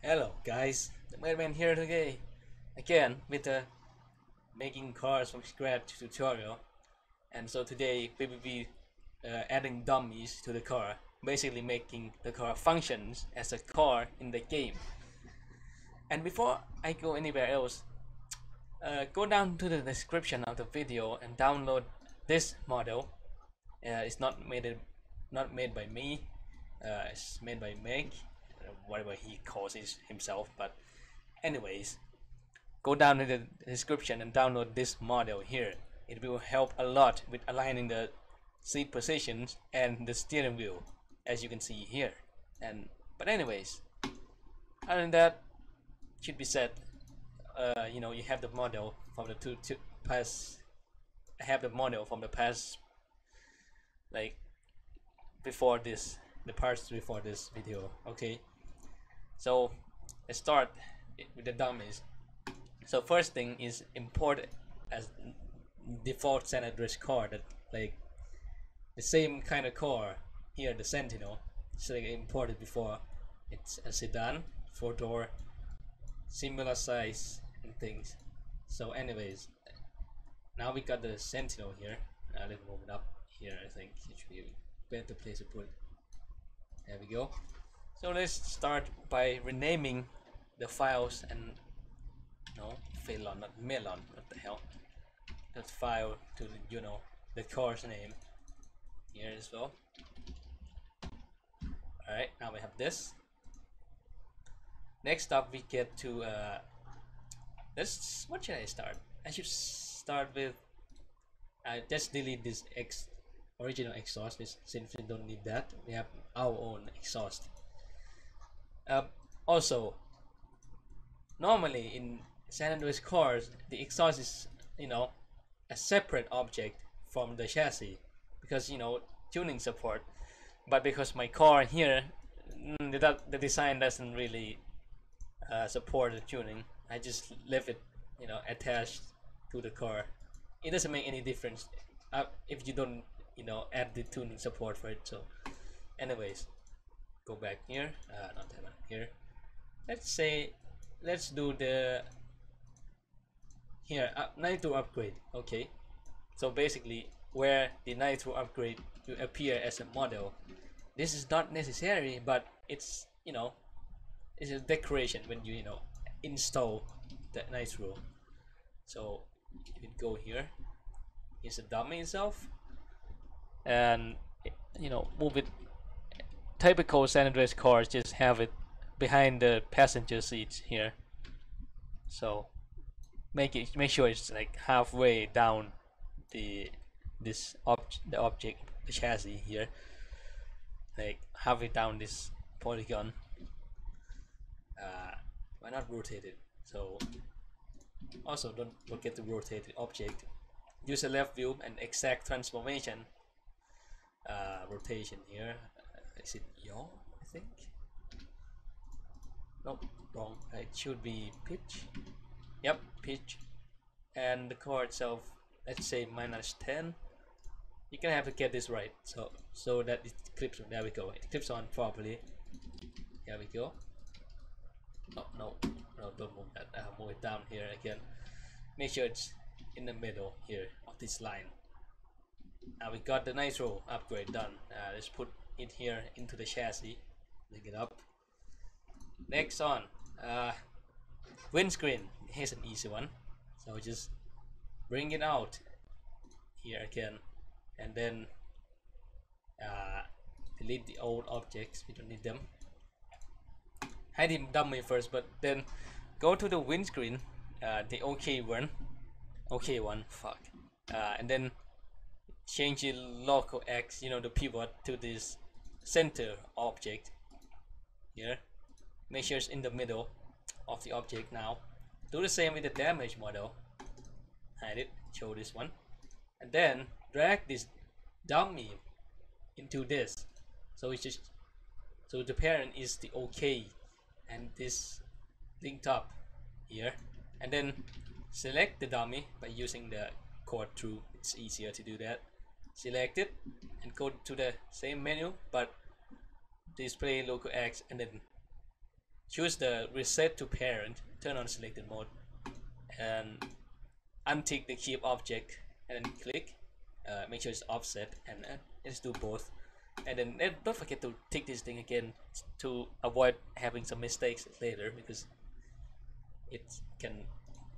Hello guys, TheMadeMan here today again with the making cars from scratch tutorial. And so today we will be adding dummies to the car, basically making the car functions as a car in the game. And before I go anywhere else, go down to the description of the video and download this model. It's not made by me. It's made by Meg, whatever he calls himself. But anyways, go down in the description and download this model here. It will help a lot with aligning the seat positions and the steering wheel, as you can see here. But anyways, other than that, should be said. You have the model from the past. I have the model from the past, like before this, the parts before this video. Okay, so let's start with the dummies. So first thing is import as default San Andreas car, that like the same kind of car here, the Sentinel. So like imported before. It's a sedan, 4-door, similar size and things. So anyways, now we got the Sentinel here. Let's move it up here. I think it should be a better place to put it. There we go. So let's start by renaming the files and no, Phelon, not Melon. What the hell? That file to the car's name here as well. Alright, now we have this. Next up we get to what should I start? I should start with just delete this original exhaust since we don't need that. We have our own exhaust. Also, normally in San Andreas cars, the exhaust is a separate object from the chassis because tuning support. But because my car here, the design doesn't really support the tuning, I just left it attached to the car. It doesn't make any difference if you don't add the tuning support for it. So anyways, go back here, not that one here. Let's do the here nitro upgrade. Okay, so basically where the nitro upgrade will appear as a model. This is not necessary, but it's it's a decoration when you install the nitro. So you can go here. Here's the dummy itself, and move it. Typical San Andreas cars just have it behind the passenger seats here. So make sure it's like halfway down the object, the chassis here, like halfway down this polygon. Why not rotate it? So also don't forget to rotate the object. Use a left view and exact transformation rotation here. Is it yaw? I think. Nope, wrong. It should be pitch. Yep, pitch. And the car itself, let's say -10. You're gonna have to get this right, so that it clips on. There we go. It clips on properly. There we go. No, don't move that. Move it down here again. Make sure it's in the middle here of this line. Now we got the nitro upgrade done. Let's put it here into the chassis. Link it up. Next on, windscreen. Here's an easy one. So just bring it out here again, and then delete the old objects. We don't need them. Hide the dummy first, but then go to the windscreen, the OK one, fuck, and then change the local X, the pivot to this center object here. Make sure it's in the middle of the object. Now do the same with the damage model. Hide it, show this one, and then drag this dummy into this. So it's just the parent is the OK, and this linked up here, and then select the dummy by using the chord through. It's easier to do that. Select it and go to the same menu, but display local X, and then choose the reset to parent, turn on selected mode, and untick the keep object, and then click. Make sure it's offset, and let's do both. And then don't forget to tick this thing again to avoid having some mistakes later, because it can,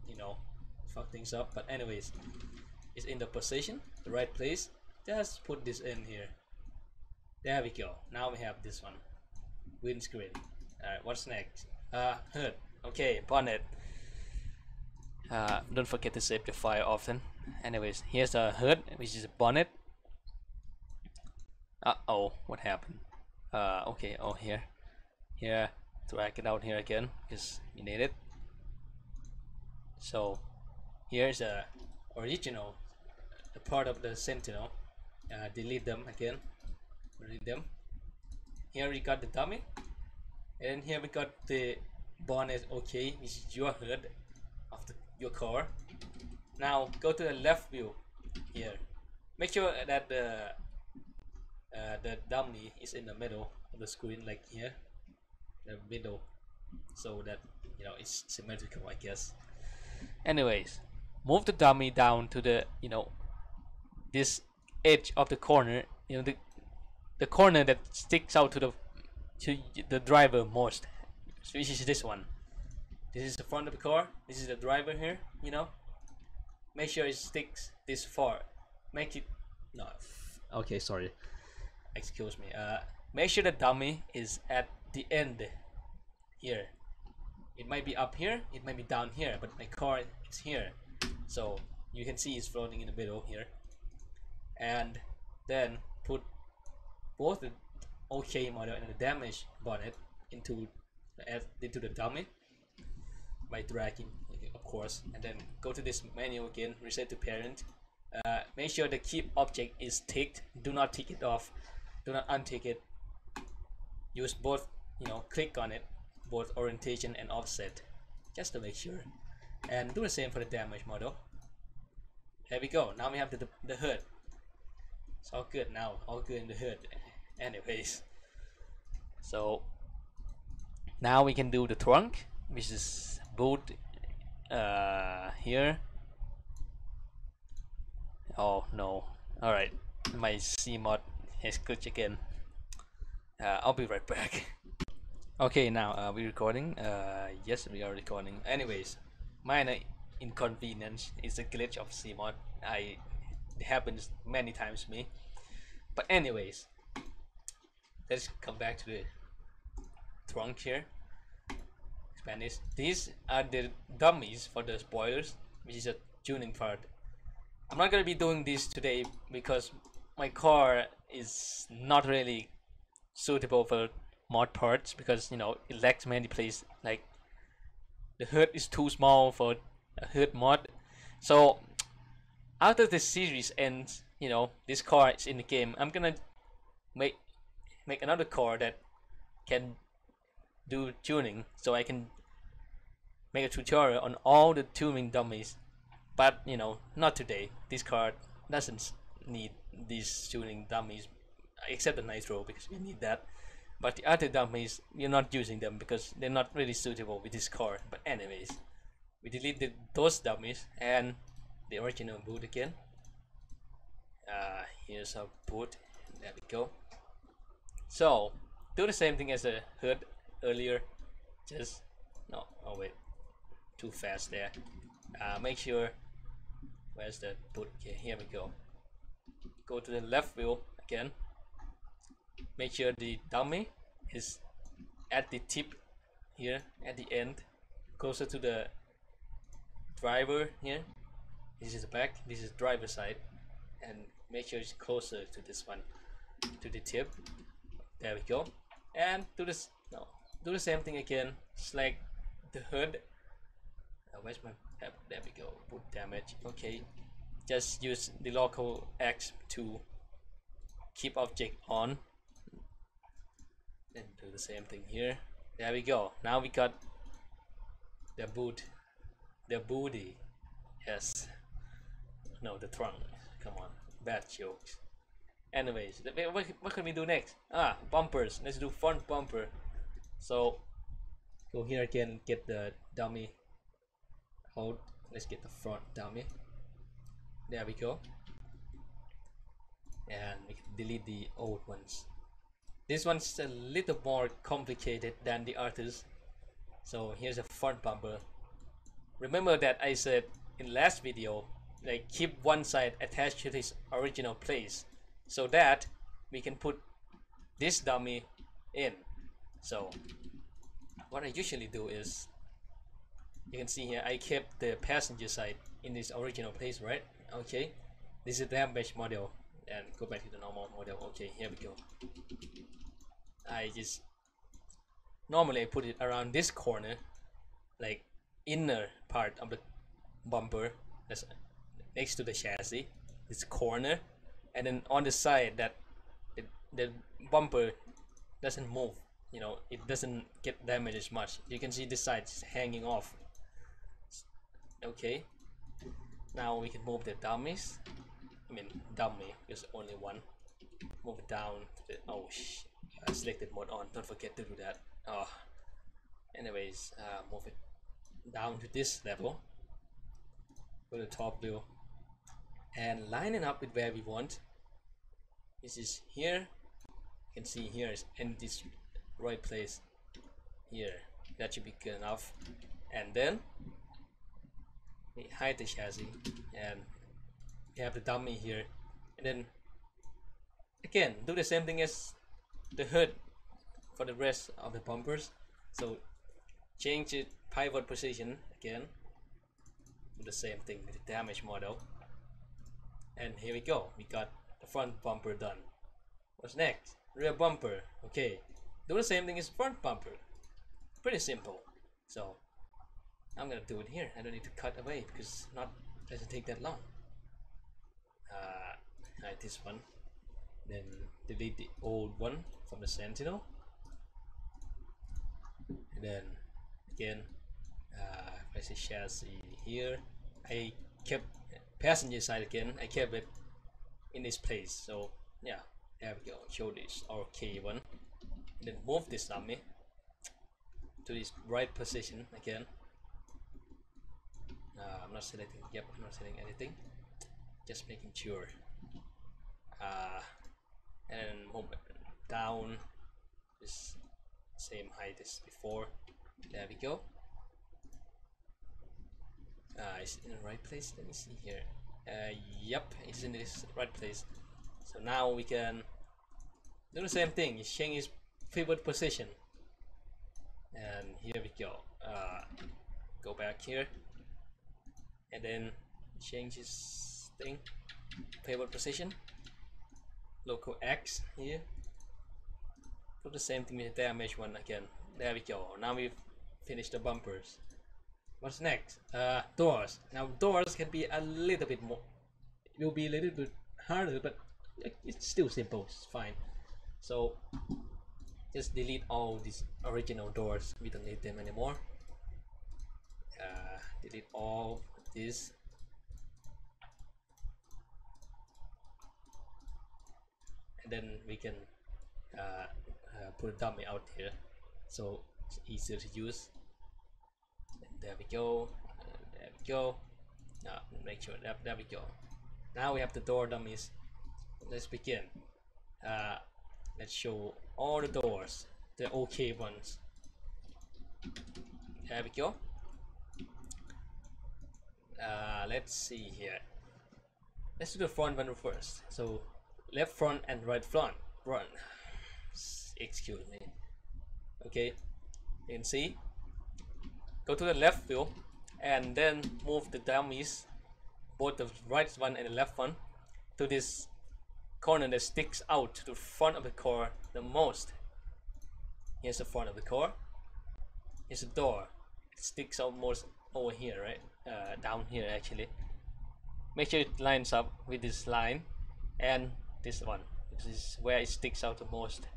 you know, fuck things up. But anyways, it's in the position, the right place. Just put this in here. There we go. Now we have this one. Windscreen. Alright, what's next? Hood. Okay, bonnet. Don't forget to save the file often. Anyways, here's the hood, which is a bonnet. Uh-oh, what happened? Okay, oh, here. Drag it out here again, because you need it. So, here's the original, the part of the Sentinel. Delete them again. Delete them. Here we got the dummy. And here we got the bonnet, okay, which is your hood of your car. Now, go to the left view here. Make sure that the dummy is in the middle of the screen, like here, the middle, so that, you know, it's symmetrical, I guess. Anyways, move the dummy down to the, you know, this edge of the corner, you know, the corner that sticks out to the driver most, which is this one. This is the front of the car, this is the driver here, you know. Make sure it sticks this far. Make it, no, okay, sorry, excuse me. Make sure the dummy is at the end here. It might be up here, it might be down here, but my car is here, so you can see it's floating in the middle here. And then put both the OK model and the damaged bonnet into the dummy by dragging, of course, and then go to this menu again, reset to parent. Make sure the keep object is ticked. Do not tick it off. Do not untick it. Use both, you know, click on it, both orientation and offset, just to make sure. And do the same for the damage model. There we go. Now we have the hood. It's all good now. All good in the hood. Anyways, so now we can do the trunk, which is boot here. Oh no. Alright, my CMod has glitched again. I'll be right back. Okay, now we're recording. Yes, we are recording. Anyways, minor inconvenience is a glitch of CMod. It happens many times to me. But anyways, let's come back to the trunk here. Expand this. These are the dummies for the spoilers, which is a tuning part. I'm not gonna be doing this today because my car is not really suitable for mod parts, because, you know, it lacks many places. Like, the hood is too small for a hood mod. So after the series ends, you know, this car is in the game, I'm gonna make another car that can do tuning, so I can make a tutorial on all the tuning dummies. But, you know, not today. This car doesn't need these tuning dummies, except the nitro, because we need that. But the other dummies, we're not using them because they're not really suitable with this car. But anyways, we deleted those dummies and the original boot again. Here's our boot. There we go. So do the same thing as the hood earlier. Just no. Oh wait, too fast there. Make sure. Where's the boot? Okay, here we go. Go to the left wheel again. Make sure the dummy is at the tip here, at the end, closer to the driver here. This is the back, this is driver side, and make sure it's closer to this one, to the tip. There we go. And do this. No, do the same thing again. Select the hood. Where's my? There we go. Boot damage. Okay. Just use the local X to keep object on. And do the same thing here. There we go. Now we got the boot, the booty. Yes. No, the trunk. Come on, bad jokes. Anyways, what can we do next? Bumpers. Let's do front bumper. So Go here again, get the dummy out. Let's get the front dummy. There we go. And we can delete the old ones. This one's a little more complicated than the others. So here's a front bumper. Remember that I said in last video, like keep one side attached to its original place, so that we can put this dummy in. So what I usually do is, you can see here I kept the passenger side in this original place, right? Okay, this is the damaged model, and go back to the normal model. Okay, here we go. I just normally I put it around this corner, like inner part of the bumper, that's next to the chassis, this corner, and then on the side that the bumper doesn't move, you know, it doesn't get damaged as much. You can see this side is hanging off. Okay, now we can move the dummies. I mean dummy, there's only one. Move it down to the, oh I selected mode on, don't forget to do that. Oh, anyways, move it down to this level, go to the top view and line it up with where we want. This is here, you can see here is in this right place here. That should be good enough. And then we hide the chassis and we have the dummy here, and then again do the same thing as the hood for the rest of the bumpers. So change the pivot position again, do the same thing with the damage model, and here we go, we got the front bumper done. What's next? Rear bumper. Okay, do the same thing as front bumper, pretty simple. So I'm gonna do it here. I don't need to cut away because not doesn't take that long. Hide this one, then delete the old one from the Sentinel, and then again place the chassis here. I kept passenger side again, I kept it in this place. So yeah, there we go, show this RK one, and then move this dummy to this right position again. I'm not selecting, yep, I'm not selecting anything, just making sure. And move it down this same height as before. There we go. Is it in the right place? Let me see here. Yep, it's in this right place. So now we can do the same thing, change his pivot position, and here we go. Go back here and then change his thing, pivot position, local X here. Do the same thing with the damage one again. There we go. Now we've finished the bumpers. What's next? Doors. Now doors can be a little bit more, it will be a little bit harder, but it's still simple, it's fine. So just delete all these original doors, we don't need them anymore. Delete all this. And then we can put a dummy out here, so it's easier to use. And there we go. There we go. Now make sure that there we go. Now we have the door dummies. Let's begin. Let's show all the doors, the OK ones. There we go. Let's see here. Let's do the front one first. So left front and right front. Run. Excuse me. Okay, you can see. Go to the left view and then move the dummies, both the right one and the left one, to this corner that sticks out to the front of the car the most. Here's the front of the car. Here's the door. It sticks out most over here, right? Down here actually. Make sure it lines up with this line and this one. This is where it sticks out the most.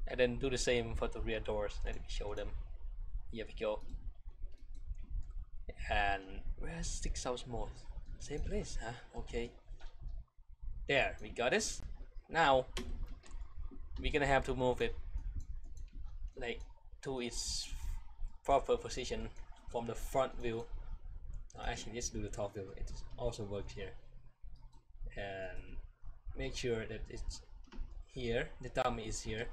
And then do the same for the rear doors. Let me show them. Here we go. And where sticks out most? Same place, huh? Okay. There, we got this. Now we're gonna have to move it like to its proper position from the front view. Actually, let's do the top view. It also works here. And make sure that it's here. The dummy is here.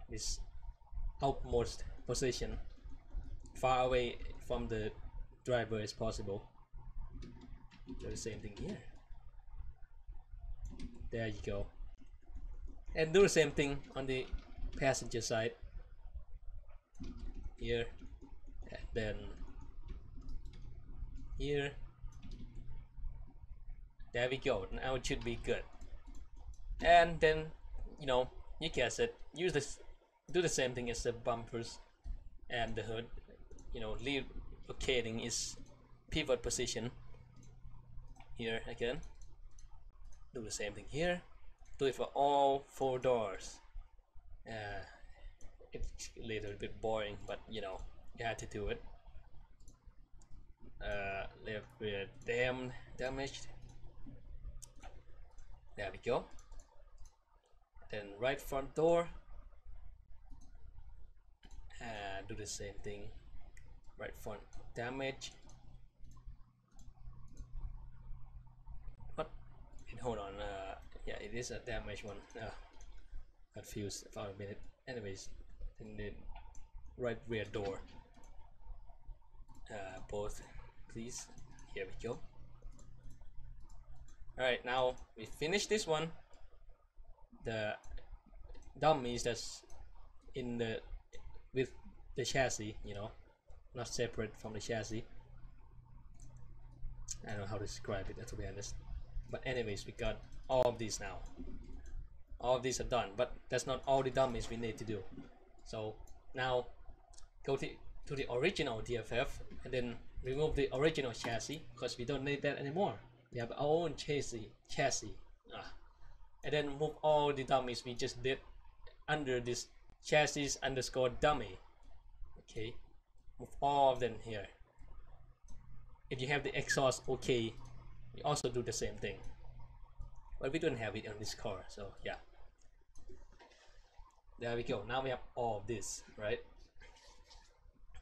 This outmost position, far away from the driver as possible. Do the same thing here. There you go. And do the same thing on the passenger side. Here. And then here. There we go. Now it should be good. And then, you know, you guess it. Use this. Do the same thing as the bumpers and the hood. You know, leave locating is pivot position. Here again. Do the same thing here. Do it for all 4 doors. It's a little bit boring, but you know, you had to do it. Left rear damaged. There we go. Then right front door. Do the same thing. Right front damage. What? Hold on. Yeah, it is a damaged one. Confused for a minute. Anyways, in the right rear door. Both, please. Here we go. Alright, now we finish this one. The dummies that's in the with the chassis, you know, not separate from the chassis. I don't know how to describe it, to be honest. But anyways, we got all of these now. All of these are done, but that's not all the dummies we need to do. So now go to the original TFF and then remove the original chassis because we don't need that anymore. We have our own chassis. And then move all the dummies we just did under this chassis underscore dummy. Okay, move all of them here. If you have the exhaust, okay, you also do the same thing. But we don't have it on this car, so yeah. There we go. Now we have all of this, right?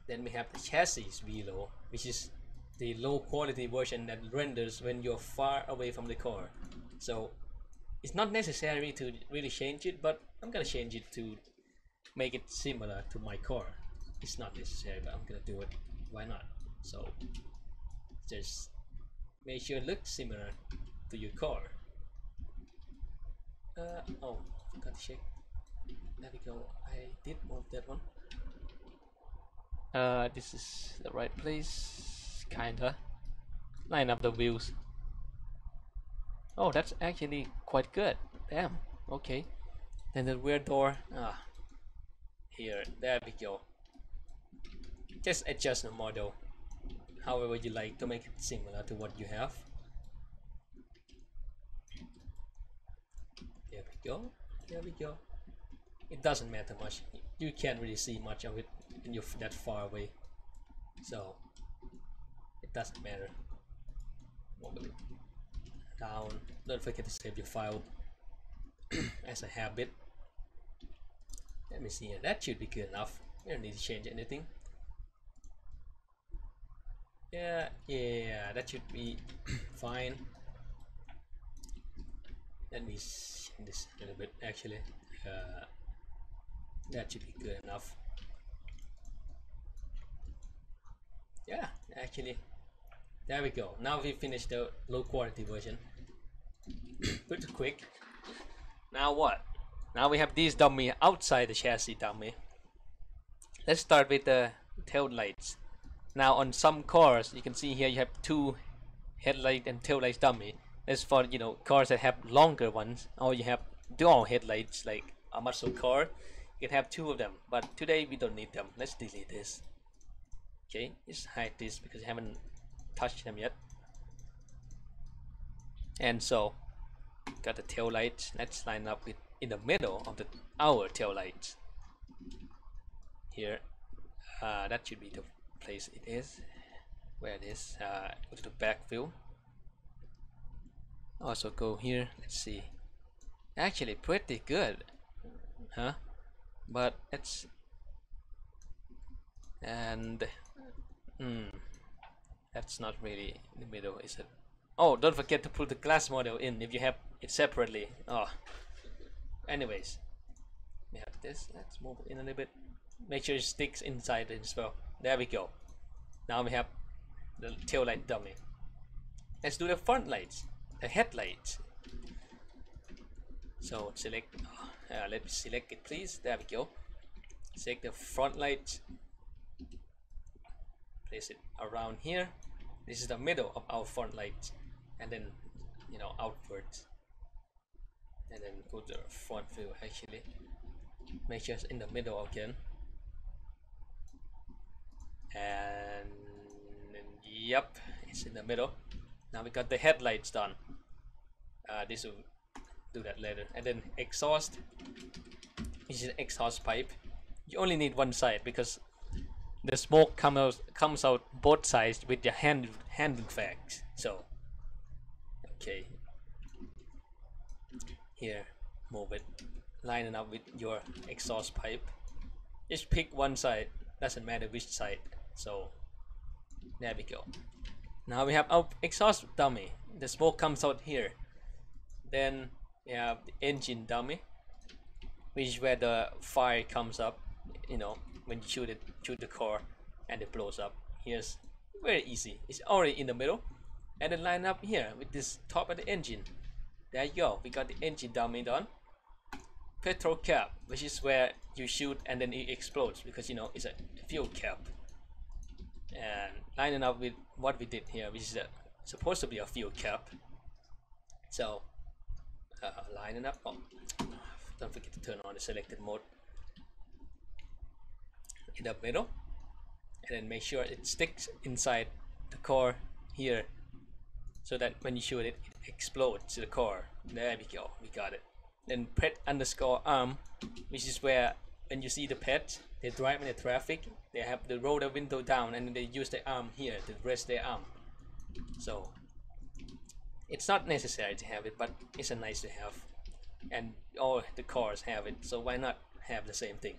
Then we have the chassis below, which is the low quality version that renders when you're far away from the car. So it's not necessary to really change it, but I'm gonna change it to make it similar to my car. It's not necessary, but I'm gonna do it. Why not? So just make sure it looks similar to your car. Oh, forgot to check. There we go. I did move that one. This is the right place, kinda. Line up the wheels. Oh, that's actually quite good. Damn. Okay. Then the rear door. Here. There we go. Just adjust the model however you like to make it similar to what you have. There we go. There we go. It doesn't matter much. You can't really see much of it when you're that far away. So it doesn't matter. Move it down. Don't forget to save your file as a habit. Let me see here. That should be good enough. You don't need to change anything. Yeah, that should be fine. Let me change this a little bit actually. That should be good enough. Yeah, actually. There we go. Now we finished the low quality version. Pretty quick. Now what? Now we have these dummy outside the chassis dummy. Let's start with the tail lights. Now on some cars, you can see here you have 2 headlight and tail lights dummy. That's for, you know, cars that have longer ones, or you have dual headlights like a muscle car. You can have 2 of them, but today we don't need them. Let's delete this. Okay, just hide this because I haven't touched them yet. And so got the tail lights. Let's line up it in the middle of our tail lights here. That should be the place it is. Where it is. Go to the back view. Also go here. Let's see. Actually pretty good, huh? But let's And that's not really in the middle, is it? Oh, don't forget to put the glass model in if you have it separately. Oh, anyways, we have this. Let's move it in a little bit. Make sure it sticks inside it as well. There we go. Now we have the tail light dummy. Let's do the front lights, the headlights. So select, let me select it please. There we go. Select the front light. Place it around here. This is the middle of our front light, and then outwards, and then go to the front view. Actually, make sure it's in the middle again, and yep, it's in the middle. Now we got the headlights done. This will do that later. And then exhaust, which is an exhaust pipe. You only need one side because the smoke comes out both sides with the handle fags. So okay, here, move it, line it up with your exhaust pipe. Just pick one side, doesn't matter which side. So there we go. Now we have our exhaust dummy. The smoke comes out here. Then we have the engine dummy, which is where the fire comes up, when you shoot the car and it blows up. Here's very easy. It's already in the middle, and then line up here with this top of the engine. There you go. We got the engine dummy done. Petrol cap, which is where you shoot and then it explodes because it's a fuel cap. And lining up with what we did here, which is supposed to be a fuel cap. So lining up. Oh, don't forget to turn on the selected mode in the middle, and then make sure it sticks inside the core here, so that when you shoot it, it explodes the core. There we go. We got it. Then pet_arm, which is where when you see the pets, they drive in the traffic, they have to roll the window down and then they use the arm here to rest their arm. So it's not necessary to have it, but it's a nice to have, and all the cars have it, so why not have the same thing?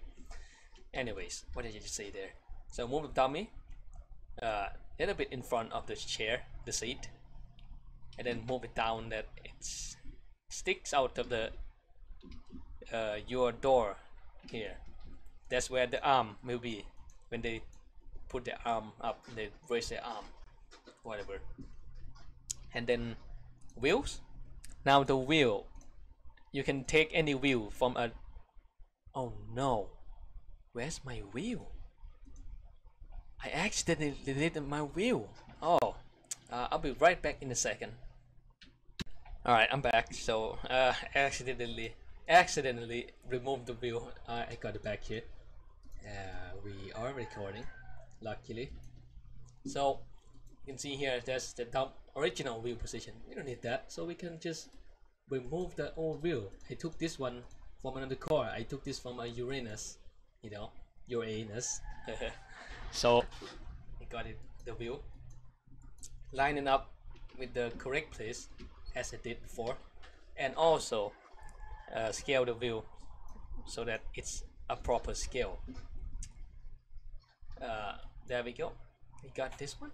Anyways, what did you just say there? So move the dummy a little bit in front of the chair, the seat, and then move it down that it sticks out of the your door here. That's where the arm will be when they put their arm up, they raise their arm, whatever. And then wheels. Now the wheel, you can take any wheel from a, oh no, where's my wheel? I accidentally deleted my wheel. Oh, I'll be right back in a second. Alright, I'm back. So accidentally removed the wheel. I got it back here. We are recording, luckily. So you can see here there's the original wheel position. We don't need that, so we can just remove the old wheel. I took this one from another car. I took this from a Uranus, Uranus. So I got it, the wheel, lining up with the correct place as I did before, and also scale the wheel so that it's a proper scale. There we go. We got this one.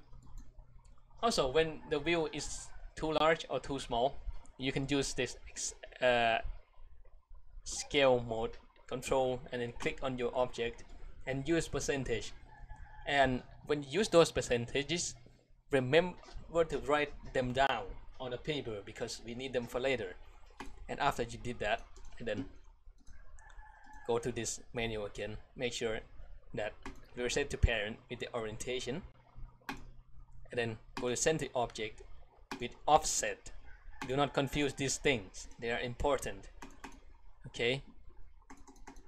Also, when the wheel is too large or too small, you can use this scale mode control and then click on your object and use percentage. And when you use those percentages, remember to write them down on a paper because we need them for later. And after you did that, and then go to this menu again, make sure that we're set to parent with the orientation, and then go to center object with offset. Do not confuse these things, they are important. Okay,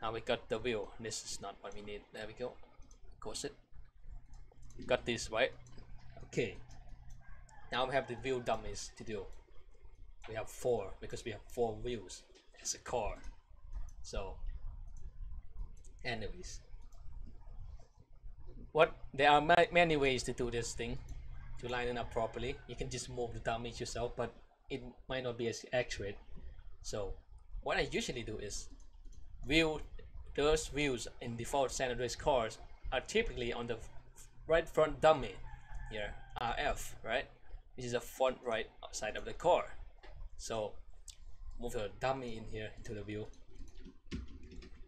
now we got the wheel. This is not what we need. There we go. Close it. Got this right. Okay, now we have the wheel dummies to do. We have 4 because we have 4 wheels as a car. So anyways, there are many ways to do this thing, to line it up properly. You can just move the dummies yourself, but it might not be as accurate. So what I usually do is those wheels in default standard race cars are typically on the right front dummy here, RF, right? This is the front right side of the car. So move the dummy in here into the view.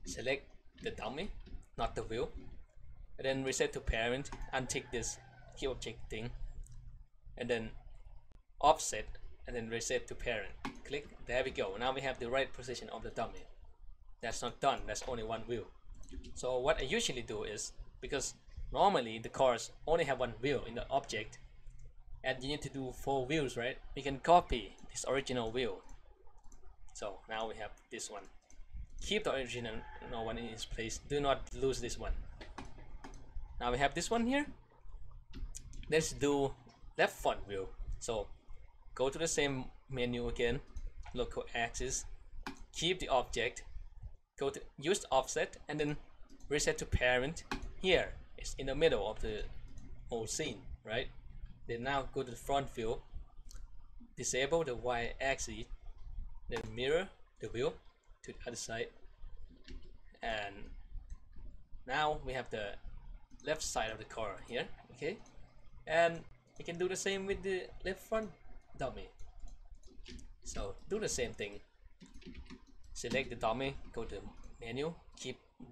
Select the dummy, not the view, and then reset to parent, untick this key object thing, and then offset, and then reset to parent. Click, there we go. Now we have the right position of the dummy. That's not done, that's only one view. So what I usually do is, because normally the cars only have one view in the object, and you need to do 4 views, right? We can copy this original view. So now we have this one. Keep the original one in its place. Do not lose this one. Now we have this one here. Let's do left front view. So go to the same menu again, local axis, keep the object, go to use offset, and then reset to parent. Here it's in the middle of the whole scene, right? Then now go to the front view, disable the Y axis, then mirror the view to the other side, and now we have the left side of the car here. Okay, and we can do the same with the left front dummy. So do the same thing. Select the dummy, go to menu,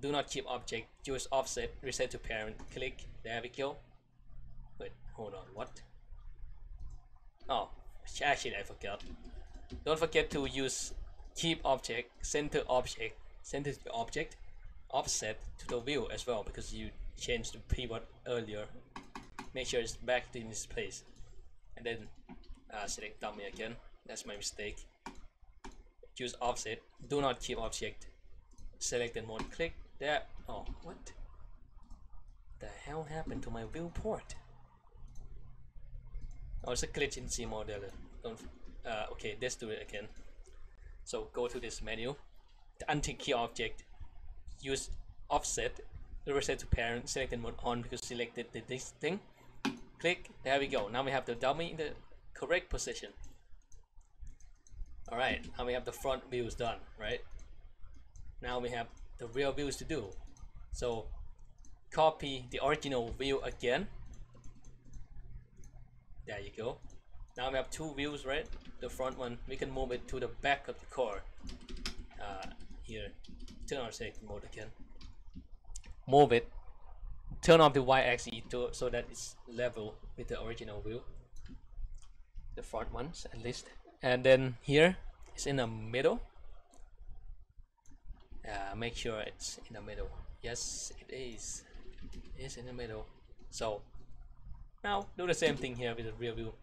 do not keep object, use offset, reset to parent, click, there we go. Wait, hold on, what? Oh, actually I forgot. Don't forget to use keep object, center to the object, offset to the view as well, because you changed the pivot earlier. Make sure it's back in this place, and then select dummy again. That's my mistake. Use offset, do not keep object, select and mode, click there. Oh, what the hell happened to my viewport? Oh, it's a glitch in C model. Don't okay, let's do it again. So go to this menu, the untick key object, use offset, reset to parent, select and mode on because selected this thing. Click, there we go. Now we have the dummy in the correct position. Alright, now we have the front views done, right? Now we have the rear views to do. So copy the original view again. There you go. Now we have 2 views, right? The front one, we can move it to the back of the car. Here, turn on select mode again. Move it. Turn off the Y-axis so that it's level with the original view. The front ones, at least. And then here, it's in the middle. Make sure it's in the middle. Yes, it is. It's in the middle. So now do the same thing here with the rear view.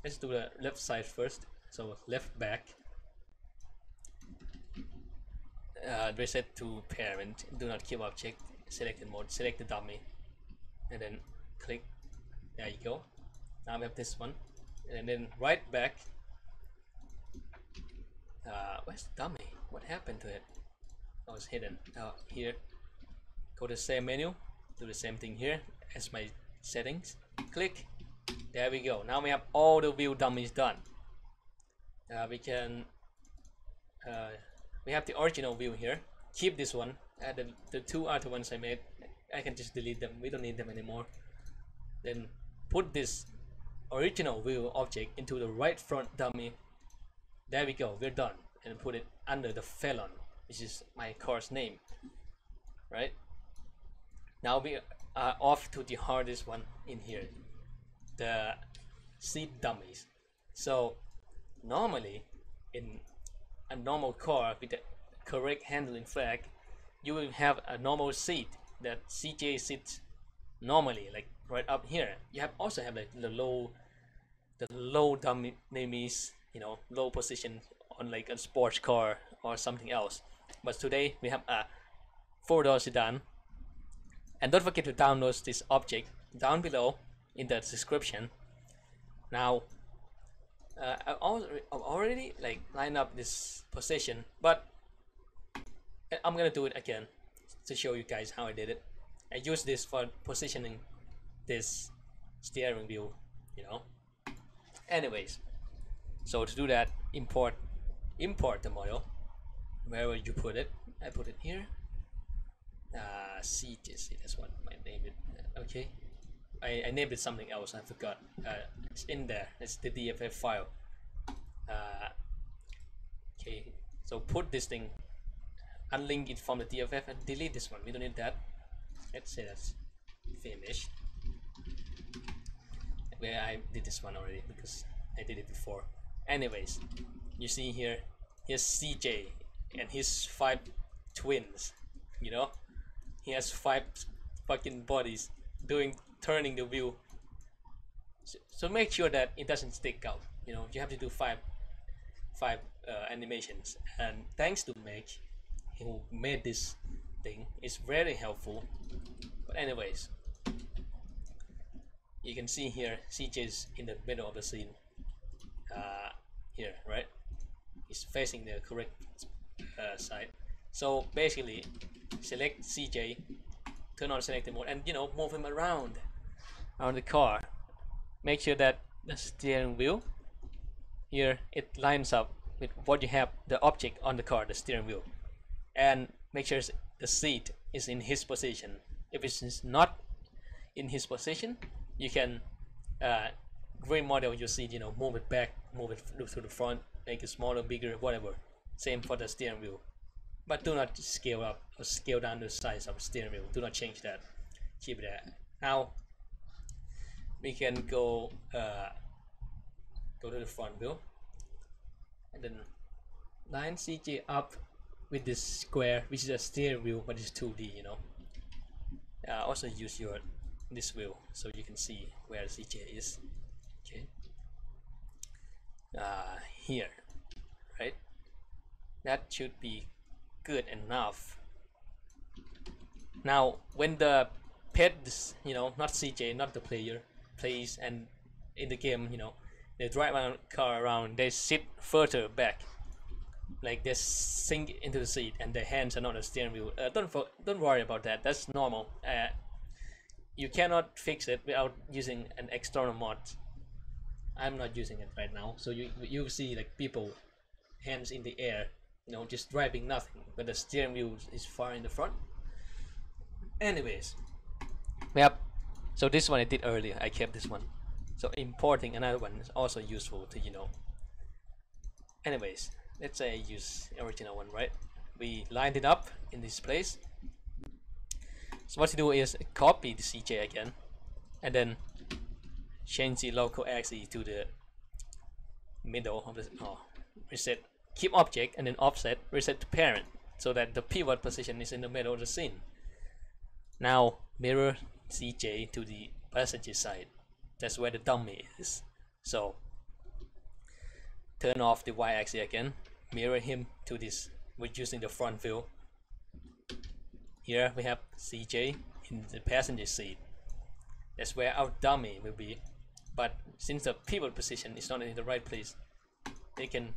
Let's do the left side first. So left back. Reset to parent. Do not keep object. Select mode. Select the dummy, and then click. There you go. Now we have this one, and then right back. Where's the dummy? What happened to it? Oh, it's hidden. Here. Go to the same menu. Do the same thing here as my settings. Click. There we go. Now we have all the view dummies done. We can. We have the original view here. Keep this one. The 2 other ones I made, I can just delete them. We don't need them anymore. Then put this original view object into the right front dummy. There we go. We're done. And put it under the felon, which is my car's name. Right? Now we are off to the hardest one in here, the seat dummies. So normally in a normal car with the correct handling flag, you will have a normal seat that CJ sits normally, like right up here. You also have like the low dummies, you know, low position on like a sports car or something else. But today we have a 4-door sedan. And don't forget to download this object down below in the description. Now I've already like lined up this position, but I'm gonna do it again to show you guys how I did it. I use this for positioning this steering wheel, you know. Anyways, so to do that, import the model wherever you put it. I put it here. CTC, that's what I named it. Okay, I named it something else, I forgot. It's in there, it's the DFF file. Okay, so put this thing, unlink it from the DFF and delete this one, we don't need that. Let's say that's finished. Where I did this one already because I did it before. Anyways, you see here, here's CJ and his 5 twins, you know, he has 5 fucking bodies turning the wheel. So make sure that it doesn't stick out, you know, you have to do 5 animations, and thanks to Meg who made this thing, it's very helpful. But anyways, you can see here CJ's in the middle of the scene, here, right? He's facing the correct side. So basically, select CJ, turn on selected mode, and you know, move him around the car. Make sure that the steering wheel here, it lines up with what you have, the object on the car, the steering wheel, and make sure the seat is in his position. If it's not in his position, you can remodel your seat, you know, move it back, move it to the front, make it smaller, bigger, whatever. Same for the steering wheel, but do not scale up or scale down the size of the steering wheel. Do not change that, keep it there. Now we can go to the front wheel and then line CJ up with this square, which is a steering wheel but it's 2D, you know. Also use this wheel so you can see where CJ is. Okay, here, right? That should be good enough. Now when the pets, you know, not CJ, not the player, plays and in the game, you know, they drive around car around, they sit further back, like they sink into the seat and their hands are not on the steering wheel. Don't worry about that, that's normal. You cannot fix it without using an external mod. I'm not using it right now, so you see like people hands in the air, you know, just driving nothing, but the steering wheel is far in the front. Anyways, yep, so this one I did earlier, I kept this one, so importing another one is also useful to, you know. Anyways, let's say I use original one, right? We lined it up in this place. So what you do is copy the CJ again and then change the local axis to the middle of the reset, keep object and then offset, reset to parent, so that the pivot position is in the middle of the scene. Now mirror CJ to the passenger side, that's where the dummy is. So turn off the y-axis again, mirror him to this, we're using the front view. Here we have CJ in the passenger seat, that's where our dummy will be. But since the pivot position is not in the right place, they can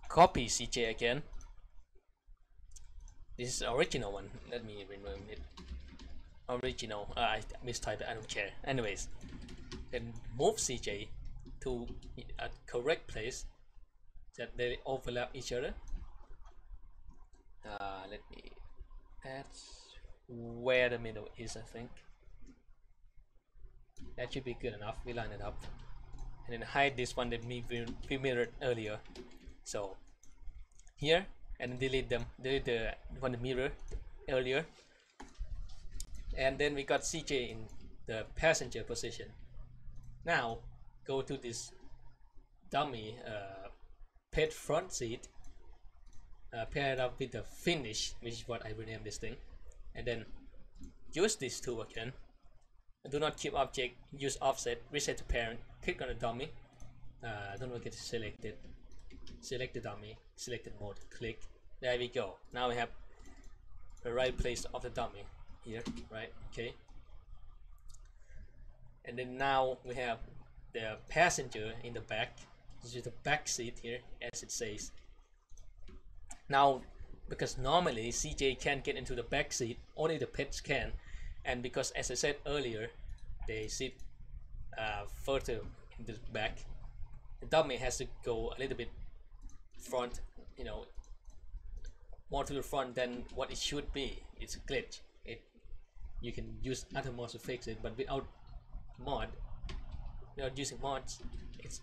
copy CJ again. This is the original one, let me rename it. Original, I mistyped it, I don't care. Anyways, then move CJ to a correct place that they overlap each other. Let me, that's where the middle is, I think. That should be good enough. We line it up and then hide this one that we mirrored earlier. So here, and delete them, delete the one that mirrored earlier, and then we got CJ in the passenger position. Now go to this dummy pet front seat, pair it up with the finish, which is what I renamed this thing, and then use this tool again. Do not keep object, use offset, reset to parent, click on the dummy, don't forget to select it, select the dummy, selected mode, click, there we go. Now we have the right place of the dummy here, right? Okay, and then now we have the passenger in the back. This is the back seat here, as it says. Now because normally CJ can't get into the back seat, only the pets can, and because as I said earlier, they sit further in the back, the dummy has to go a little bit front, you know, more to the front than what it should be. It's a glitch. It you can use other mods to fix it, but without using mods, it's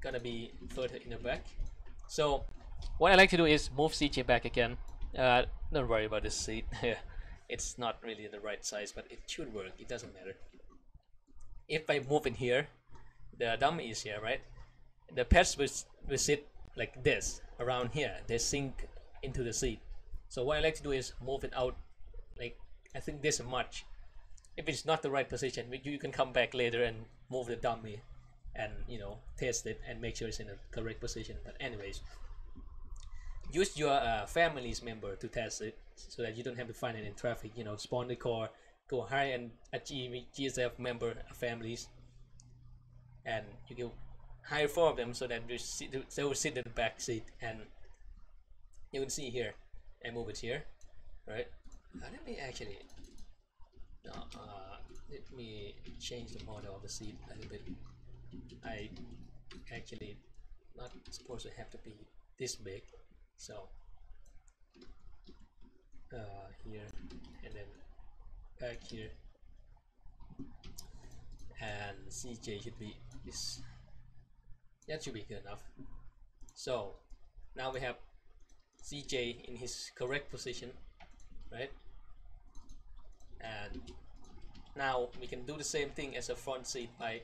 gonna be further in the back. So what I like to do is move CJ back again. Don't worry about this seat. It's not really the right size, but it should work. It doesn't matter. If I move in here, the dummy is here, right? The pets will sit like this around here. They sink into the seat. So what I like to do is move it out, like I think this much. If it's not the right position, you can come back later and move the dummy, and test it and make sure it's in the correct position. But anyways, use your family's member to test it, so that you don't have to find it in traffic. Spawn the car, go hire a GTAF member, families, and you can hire 4 of them, so that they will sit in the back seat. And you can see here, I move it here, right? Let me actually let me change the model of the seat a little bit. I actually not supposed to have to be this big, so here, and then back here, and CJ should be this. That should be good enough. So now we have CJ in his correct position, right? And now we can do the same thing as a front seat by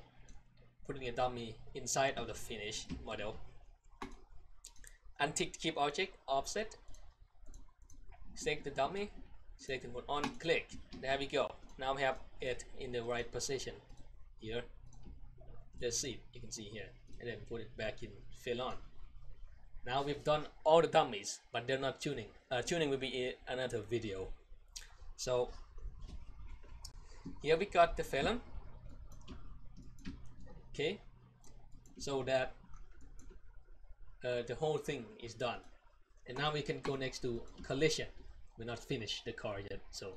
putting a dummy inside of the finished model. Untick keep object, offset, select the dummy, select the mode on, click. There we go. Now we have it in the right position here. The seat you can see here, and then put it back in, fill on. Now we've done all the dummies, but they're not tuning. Tuning will be in another video. So here we got the felon. Okay, so that the whole thing is done, and now we can go next to collision. We're not finished the car yet, so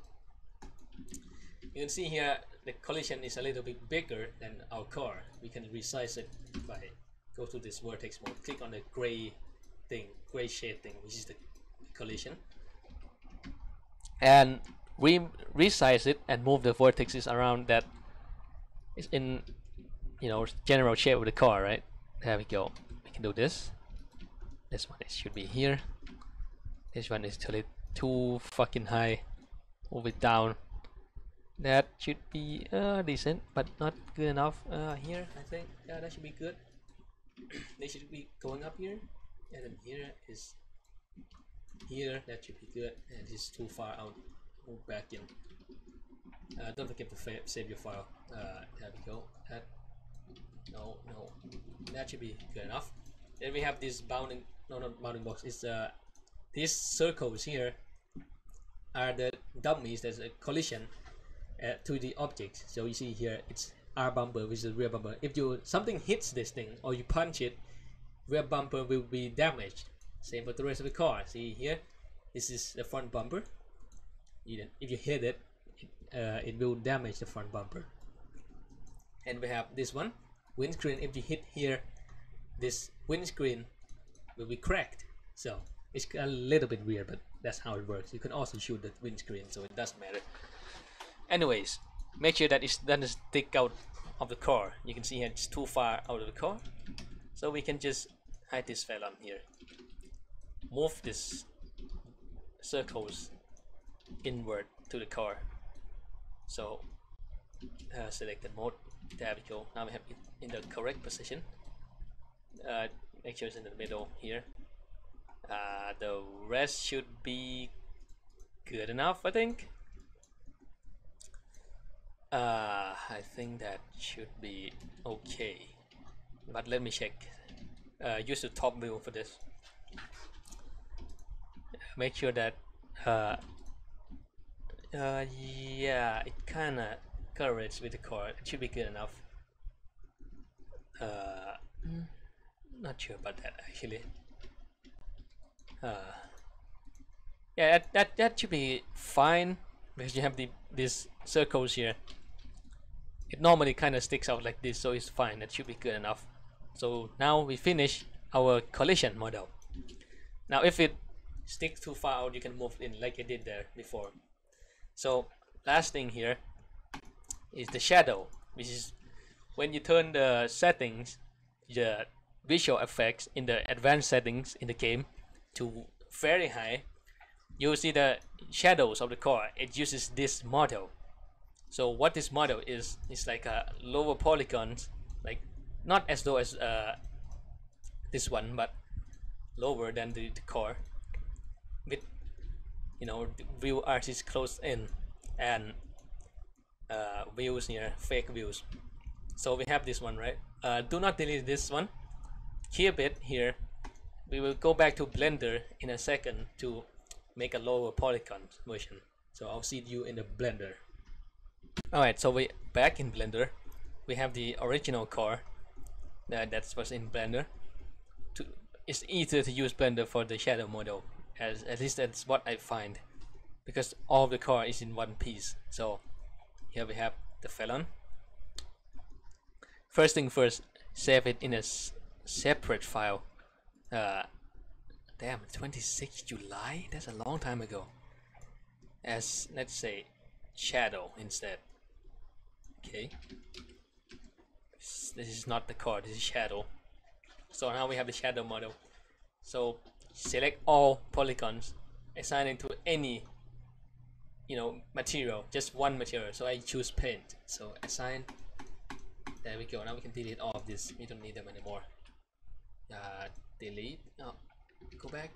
you can see here the collision is a little bit bigger than our car. We can resize it by go to this vertex mode, click on the gray shade thing, which is the collision, and we resize it and move the vertices around that is in general shape of the car, right? There we go. We can do this. This one should be here. This one is too fucking high. Move it down. That should be decent, but not good enough. Here I think that should be good. They should be going up here, and then here is here. That should be good. And this is too far out. Move back in. Don't forget to save your file. There we go. No, that should be good enough. Then we have this bounding, not bounding box. It's these circles here are the dummies. There's a collision to the object. So you see here, it's R bumper, which is the rear bumper. If something hits this thing or you punch it, rear bumper will be damaged. Same for the rest of the car. See here, this is the front bumper. If you hit it, it will damage the front bumper. And we have this one, windscreen. If you hit here, this windscreen will be cracked. So it's a little bit weird, but that's how it works. You can also shoot the windscreen, so it doesn't matter. Anyways, make sure that it doesn't stick out of the car. You can see here it's too far out of the car, so we can just hide this felon here. Move this circles inward to the car. So select the mode. There we go. Now we have it in the correct position. Make sure it's in the middle here. The rest should be good enough, I think. I think that should be okay, but let me check. Use the top view for this. Make sure that yeah, it kinda correlates with the car. It should be good enough. Not sure about that actually. Yeah, that should be fine, because you have these circles here. It normally kind of sticks out like this, so it's fine. That should be good enough. So now we finish our collision model. Now if it sticks too far out, you can move in like I did there before. So last thing here is the shadow, which is when you turn the settings, the visual effects in the advanced settings in the game to very high, you'll see the shadows of the car. It uses this model. So what this model is like a lower polygons, like not as low as this one, but lower than the car, with the view artist closed in and views here, fake views. So we have this one, right? Do not delete this one. Keep it here. We will go back to Blender in a second to make a lower polygon version. So I'll see you in the Blender. Alright, so we back in Blender. We have the original car that was in Blender. It's easier to use Blender for the shadow model, at least that's what I find, because all of the car is in one piece. So here we have the Felon. First thing first, save it in a separate file. Damn, 26 July? That's a long time ago. As, let's say, shadow instead. Okay. This is not the car, this is shadow. So now we have the shadow model. So select all polygons, assign it to any material, just one material. So I choose paint. So assign. There we go. Now we can delete all of this. We don't need them anymore. Delete. Oh, go back.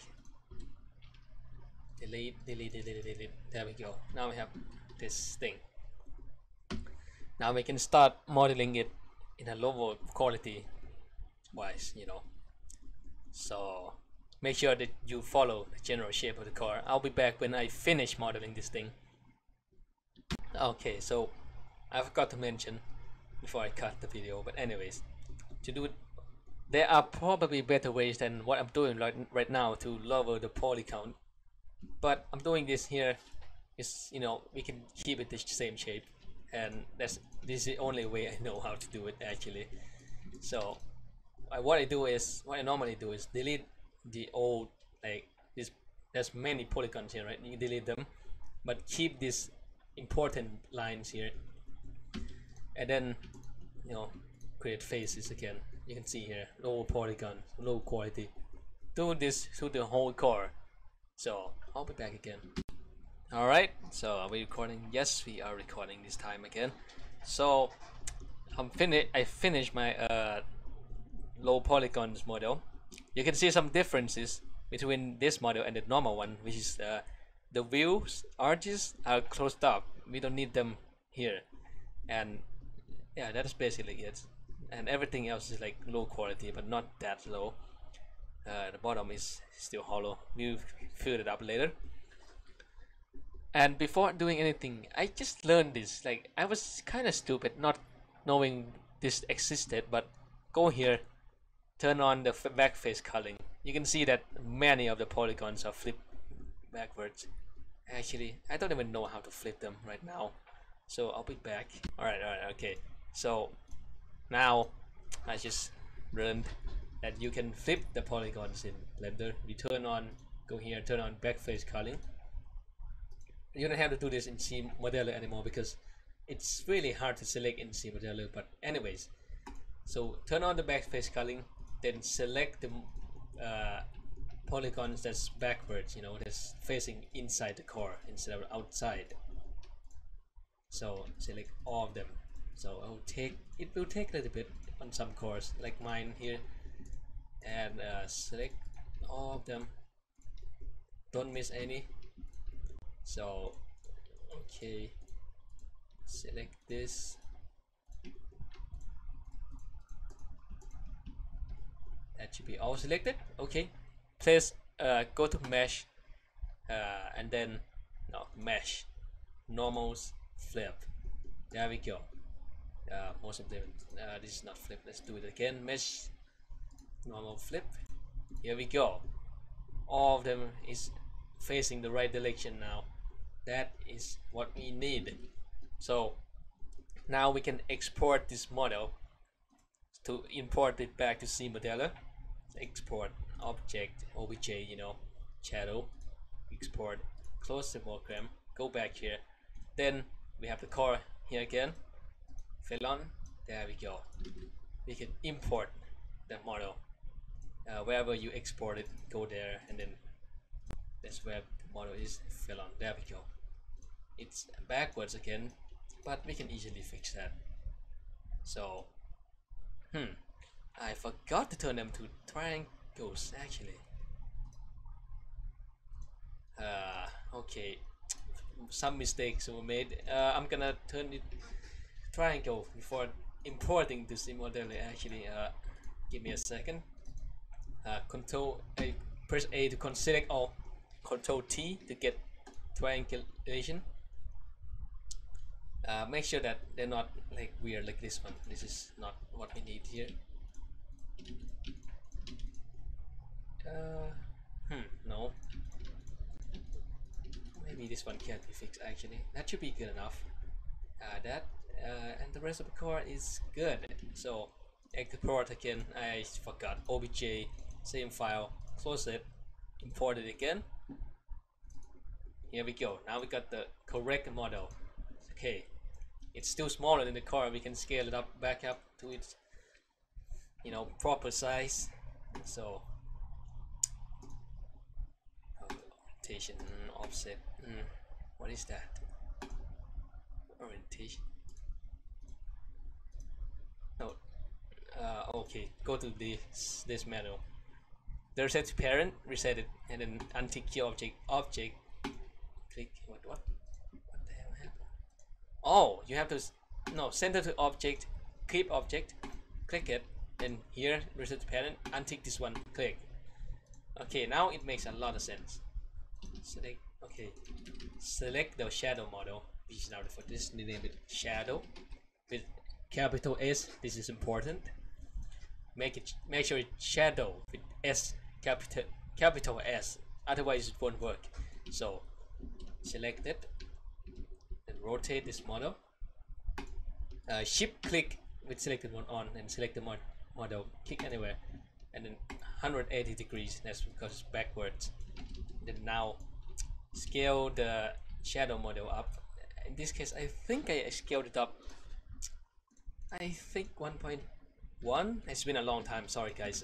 Delete. There we go. Now we have this thing. Now we can start modeling it in a lower quality wise, So make sure that you follow the general shape of the car. I'll be back when I finish modeling this thing. Okay, so I forgot to mention before I cut the video, but anyways, to do it, there are probably better ways than what I'm doing right now to lower the poly count, but I'm doing this here is we can keep it the same shape, and this is the only way I know how to do it actually. So what I normally do is delete the old, like this. There's many polygons here, right? You delete them, but keep these important lines here, and then create faces again. You can see here, low polygon, low quality. Do this to the whole car. So I'll be back again. Alright, so are we recording? Yes, we are recording this time again. So I finished my low polygons model. You can see some differences between this model and the normal one, which is the wheels arches are closed up. We don't need them here, and yeah, that's basically it. And everything else is like low quality, but not that low. The bottom is still hollow. We'll fill it up later. And before doing anything, I just learned this. Like, I was kind of stupid not knowing this existed, but go here, turn on the back face culling. You can see that many of the polygons are flipped backwards. Actually, I don't even know how to flip them right now, so I'll be back. Alright, okay. So now I just learned that you can flip the polygons in Blender. You go here, turn on back face culling. You don't have to do this in C-Modeler anymore because it's really hard to select in C-Modeler, but anyways, so turn on the back face culling, then select the polygons that's backwards, that's facing inside the car instead of outside. So select all of them. So it will take a little bit on some cars like mine here, and select all of them, don't miss any. So okay, select this, that should be all selected. Okay, please go to mesh, and then mesh, normals, flip. There we go. Most of them, this is not flip. Let's do it again. Mesh, normal, flip. Here we go. All of them is facing the right direction now. That is what we need. So now we can export this model to import it back to C-Modeler. Export object obj, shadow, export, close the program, go back here, then we have the car here again. Fill on. There we go. We can import the model. Wherever you export it, go there, and then that's where the model is. Fill on. There we go. It's backwards again, but we can easily fix that. So, I forgot to turn them to triangles actually. Okay, some mistakes were made. I'm gonna turn it triangle before importing this model actually. Give me a second. Control A, press A to select all. Control T to get triangulation. Make sure that they're not like weird like this one. This is not what we need here. No. Maybe this one can't be fixed actually. That should be good enough. And the rest of the core is good. So export again. I forgot. OBJ, same file. Close it. Import it again. Here we go. Now we got the correct model. Okay. It's still smaller than the car. We can scale it up, back up to its, proper size. So orientation, offset. What is that? Orientation. No. Okay. Go to this menu. The reset to parent, reset it, and then untick key object. Click what the hell happened? Oh, you have to center to object, keep object, click it, then here reset to parent, untick this one, click. Okay, now it makes a lot of sense. Select the shadow model, which is now for this, name it shadow with capital S. This is important. Make sure it's shadow with S, capital S, otherwise it won't work. So select it, then rotate this model. Shift click with selected one on and select the model, click anywhere, and then 180 degrees. That's because it's backwards. Then now scale the shadow model up. In this case, I think I scaled it up. I think 1.1. It's been a long time. Sorry, guys.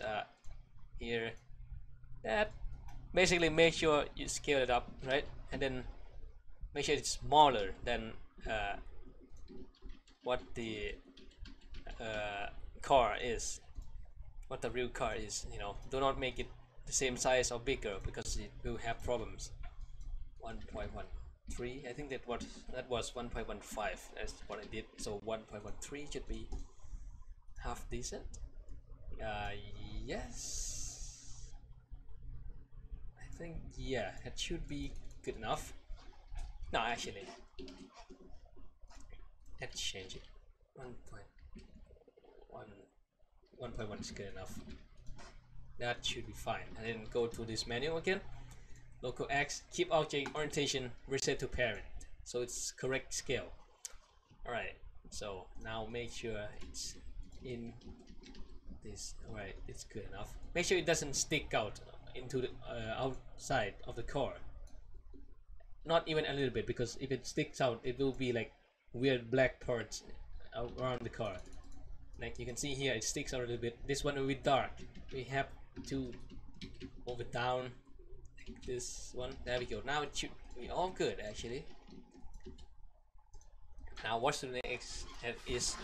Here, that basically make sure you scale it up, right? And then make sure it's smaller than what the car is, what the real car is. Do not make it the same size or bigger because it will have problems. 1.13. I think that was 1.15. That's what I did. So 1.13 should be half decent. Yes. I think that should be good enough. No, actually, let's change it. 1.1 is good enough. That should be fine. And then go to this menu again. Local X, keep object orientation, reset to parent. So it's correct scale. Alright, so now make sure it's in this. Alright, it's good enough. Make sure it doesn't stick out into the outside of the core. Not even a little bit, because if it sticks out, it will be like weird black parts around the car. Like you can see here, it sticks out a little bit. This one will be dark. We have to move it down like this one. There we go. Now it should be all good actually. Now what's the next step is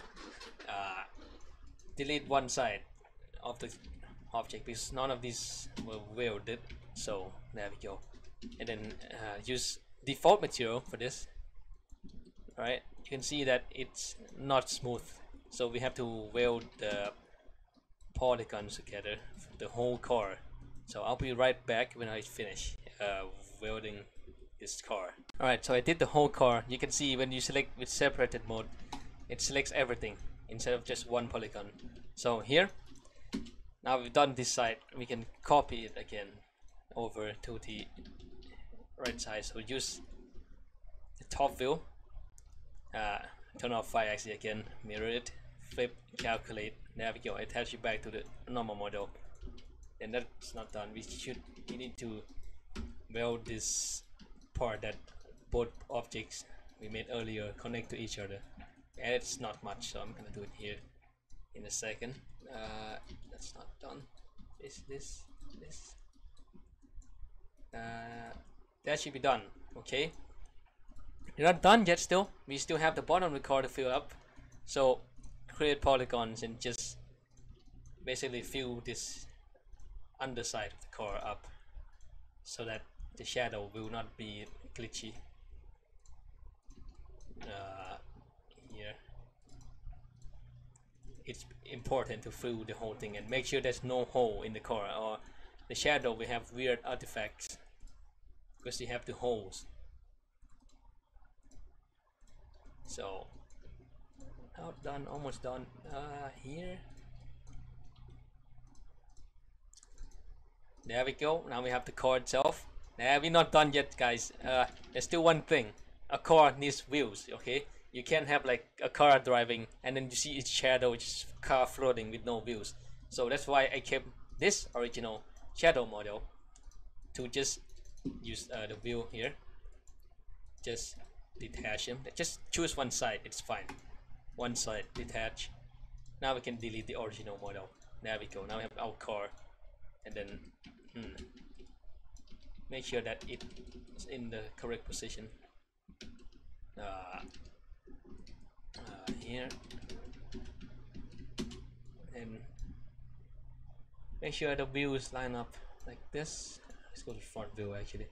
delete one side of the object because none of these were welded. So there we go. And then use default material for this. Right, you can see that it's not smooth, so we have to weld the polygons together for the whole car. So I'll be right back when I finish welding this car. Alright, so I did the whole car. You can see when you select with separated mode, it selects everything instead of just one polygon. So here, now we've done this side, we can copy it again over to the right side. So use the top view, turn off 5-axis again, mirror it, flip, calculate. There we go. Attach it back to the normal model. And that's not done. We need to weld this part that both objects we made earlier connect to each other, and it's not much, so I'm gonna do it here in a second. That's not done. This that should be done. Okay, we're not done yet. Still, we still have the bottom of the car to fill up. So create polygons and just basically fill this underside of the car up so that the shadow will not be glitchy. Here it's important to fill the whole thing and make sure there's no hole in the car, or the shadow will have weird artifacts because you have the holes. So not done, almost done. Here, there we go. Now we have the car itself. Nah, we're not done yet, guys. There's still one thing. A car needs wheels, okay? You can't have like a car driving and then you see its shadow, it's car floating with no wheels. So that's why I kept this original shadow model to just use the wheel here. Just detach him. Just choose one side, it's fine. One side, detach. Now we can delete the original model. There we go. Now we have our car, and then make sure that it is in the correct position. Here, and make sure the wheels line up like this. Let's go to front view actually.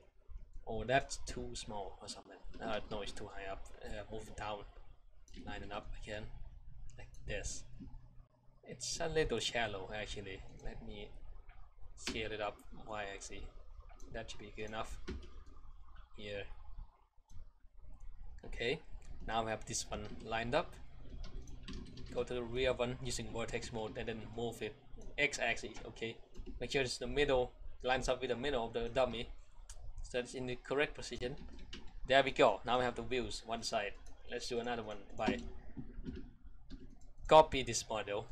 Oh, that's too small or something. No, it's too high up. Move it down, line it up again like this. It's a little shallow actually. Let me scale it up y-axis. That should be good enough. Here. Okay, now we have this one lined up. Go to the rear one using vertex mode and then move it x-axis. Okay, make sure it's the middle, lines up with the middle of the dummy, so it's in the correct position. There we go. Now we have the wheels one side. Let's do another one by copy this model.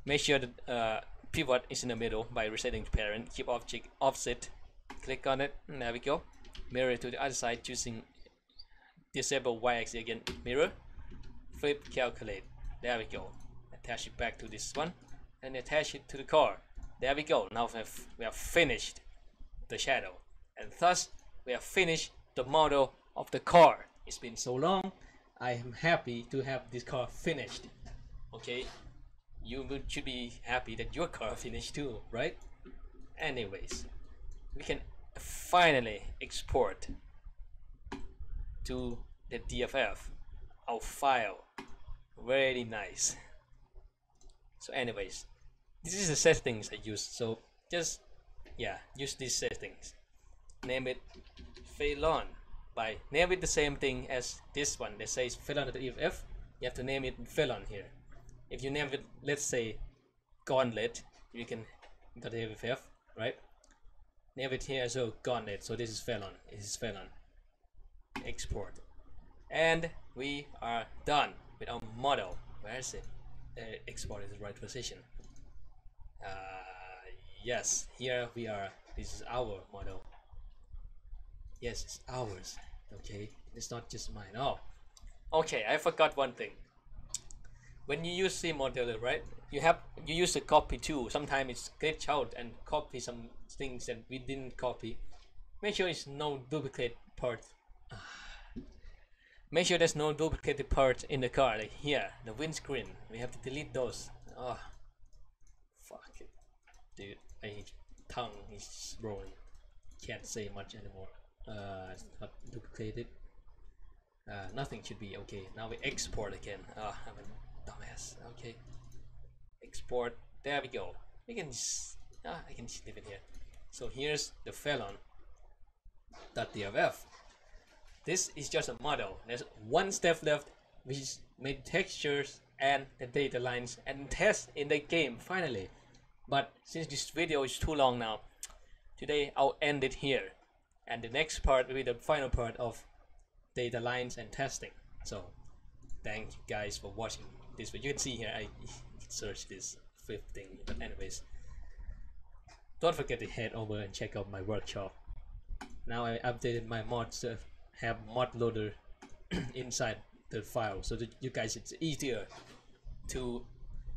Make sure the pivot is in the middle by resetting to parent. Keep object offset. Click on it. And there we go. Mirror to the other side, choosing disable y-axis again. Mirror. Flip, calculate. There we go. Attach it back to this one and attach it to the car. There we go. Now we have finished the shadow, and thus we have finished the model of the car. It's been so long. I am happy to have this car finished. Okay, you should be happy that your car finished too, right? Anyways, we can finally export to the TFF our file. Very nice. So anyways, this is the settings I use. So just use these settings. Name it Phelon. By name it the same thing as this one that says Phelon.eff. You have to name it Phelon here. If you name it, let's say Gauntlet, you can .eff, right? Name it here as Gauntlet. So this is Phelon. This is Phelon. Export. And we are done with our model. Where is it? Export is the right position. Yes, here we are. This is our model. Yes, it's ours. Okay, it's not just mine. Oh, okay. I forgot one thing. When you use the model, right? You use the copy too. Sometimes it's glitch out and copy some things that we didn't copy. Make sure it's no duplicate part. Make sure there's no duplicated part in the car, like here, the windscreen. We have to delete those. Oh, fuck it, dude. My tongue is rolling. Can't say much anymore. It's not duplicated. Nothing should be okay. Now we export again. I'm a dumbass. Okay. Export. There we go. We can just, I can just leave it here. So here's the Phelon.tff. This is just a model. There's one step left, which is make textures and the data lines and test in the game finally. But since this video is too long now, today I'll end it here. And the next part will be the final part of data lines and testing. So thank you guys for watching this video. You can see here I searched this fifth thing. But anyways, don't forget to head over and check out my workshop. Now I updated my mods to have mod loader inside the file, so that you guys it's easier to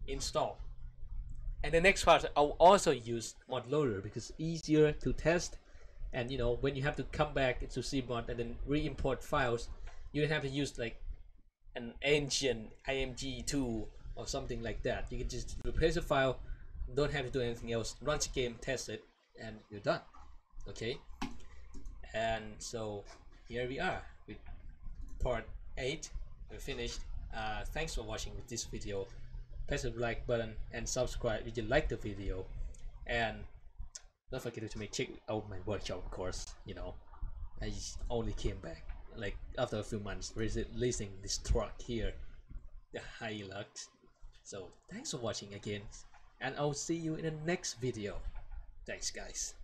install. And the next part, I'll also use mod loader because it's easier to test. And you know, when you have to come back to cmod and then re-import files, you don't have to use like an ancient img tool or something like that. You can just replace a file, don't have to do anything else, run the game, test it, and you're done. Okay, and so here we are with part 8. We're finished. Thanks for watching with this video. Press the like button and subscribe if you like the video, and don't forget to check out my workshop. Of course, you know, I only came back like after a few months releasing this truck here, the Hilux. So thanks for watching again, and I'll see you in the next video. Thanks guys.